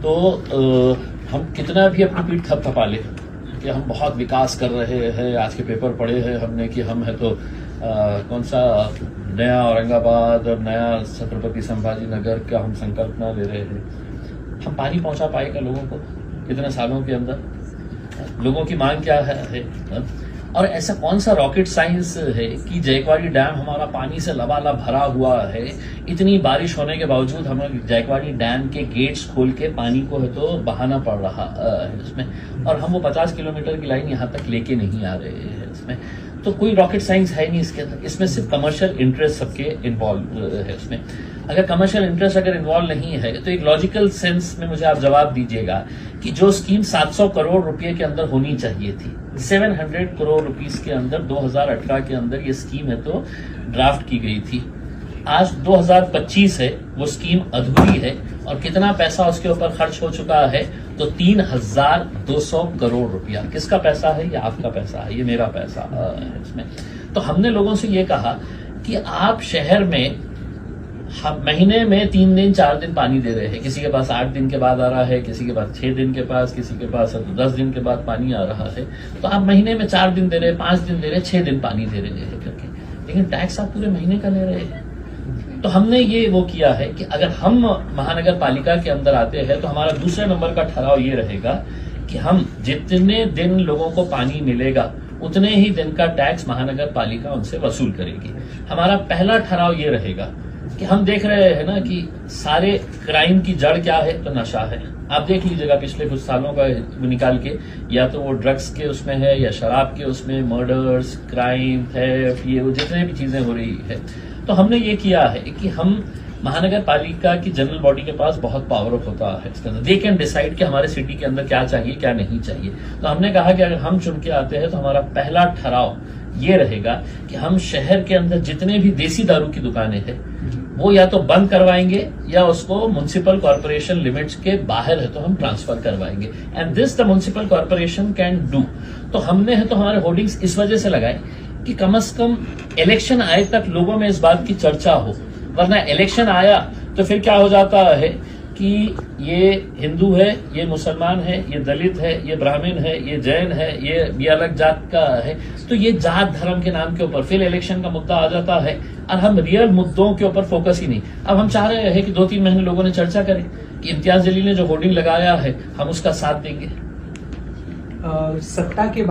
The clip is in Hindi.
तो हम कितना भी अपनी पीठ थपथपा लें कि हम बहुत विकास कर रहे हैं, आज के पेपर पढ़े हैं हमने कि हम है तो कौन सा नया औरंगाबाद और नया छत्रपति संभाजी नगर का हम संकल्पना ले रहे हैं, हम पानी पहुंचा पाएगा लोगों को इतने सालों के अंदर? लोगों की मांग क्या है? और ऐसा कौन सा रॉकेट साइंस है कि जायकवाड़ी डैम हमारा पानी से लबालब भरा हुआ है, इतनी बारिश होने के बावजूद हमें जायकवाड़ी डैम के गेट्स खोल के पानी को है तो बहाना पड़ रहा है इसमें, और हम वो 50 किलोमीटर की लाइन यहाँ तक लेके नहीं आ रहे हैं इसमें। तो कोई रॉकेट साइंस है नहीं इसके अंदर, इसमें सिर्फ कमर्शियल इंटरेस्ट सबके इन्वॉल्व है इसमें। अगर कमर्शियल इंटरेस्ट अगर इन्वॉल्व नहीं है तो एक लॉजिकल सेंस में मुझे आप जवाब दीजिएगा कि जो स्कीम 700 करोड़ रुपए के अंदर होनी चाहिए थी, 700 करोड़ रुपीस के अंदर 2018 के अंदर ये स्कीम है तो ड्राफ्ट की गई थी। आज 2025 है, वो स्कीम अधूरी है और कितना पैसा उसके ऊपर खर्च हो चुका है तो 3200 करोड़ रुपया। किसका पैसा है? ये आपका पैसा है, ये मेरा पैसा है इसमें। तो हमने लोगों से ये कहा कि आप शहर में हम महीने में 3 दिन 4 दिन पानी दे रहे हैं, किसी के पास 8 दिन के बाद आ रहा है, किसी के पास 6 दिन के पास, किसी के पास 10 दिन के बाद पानी आ रहा है। तो आप महीने में 4 दिन दे रहे हैं, 5 दिन दे रहे हैं, 6 दिन पानी दे रहे हैं करके, लेकिन टैक्स आप पूरे महीने का ले रहे हैं। तो हमने ये वो किया है कि अगर हम महानगर पालिका के अंदर आते हैं तो हमारा दूसरे नंबर का ठहराव ये रहेगा कि हम जितने दिन लोगों को पानी मिलेगा उतने ही दिन का टैक्स महानगर पालिका उनसे वसूल करेगी। हमारा पहला ठहराव ये रहेगा कि हम देख रहे हैं ना कि सारे क्राइम की जड़ क्या है? तो नशा है। आप देख लीजिएगा पिछले कुछ सालों का निकाल के, या तो वो ड्रग्स के उसमें है या शराब के उसमें, मर्डर्स, क्राइम, थेफ्ट, ये वो जितने भी चीजें हो रही है। तो हमने ये किया है कि हम महानगर पालिका की जनरल बॉडी के पास बहुत पावर होता है इसके अंदर, दे कैन डिसाइड कि हमारे सिटी के अंदर क्या चाहिए क्या नहीं चाहिए। तो हमने कहा कि अगर हम चुन के आते हैं तो हमारा पहला ठहराव ये रहेगा कि हम शहर के अंदर जितने भी देसी दारू की दुकानें हैं वो या तो बंद करवाएंगे या उसको म्युनिसिपल कॉर्पोरेशन लिमिट्स के बाहर है तो हम ट्रांसफर करवाएंगे, and this the municipal corporation can do. तो हमने है तो हमारे होर्डिंग्स इस वजह से लगाए कि कम से कम इलेक्शन आए तक लोगों में इस बात की चर्चा हो, वरना इलेक्शन आया तो फिर क्या हो जाता है कि ये हिंदू है, ये मुसलमान है, ये दलित है, ये ब्राह्मण है, ये जैन है, ये अलग जात का है, तो ये जात धर्म के नाम के ऊपर फिर इलेक्शन का मुद्दा आ जाता है और हम रियल मुद्दों के ऊपर फोकस ही नहीं। अब हम चाह रहे हैं कि 2-3 महीने लोगों ने चर्चा करें कि इम्तियाज जलील ने जो होर्डिंग लगाया है हम उसका साथ देंगे। सत्ता के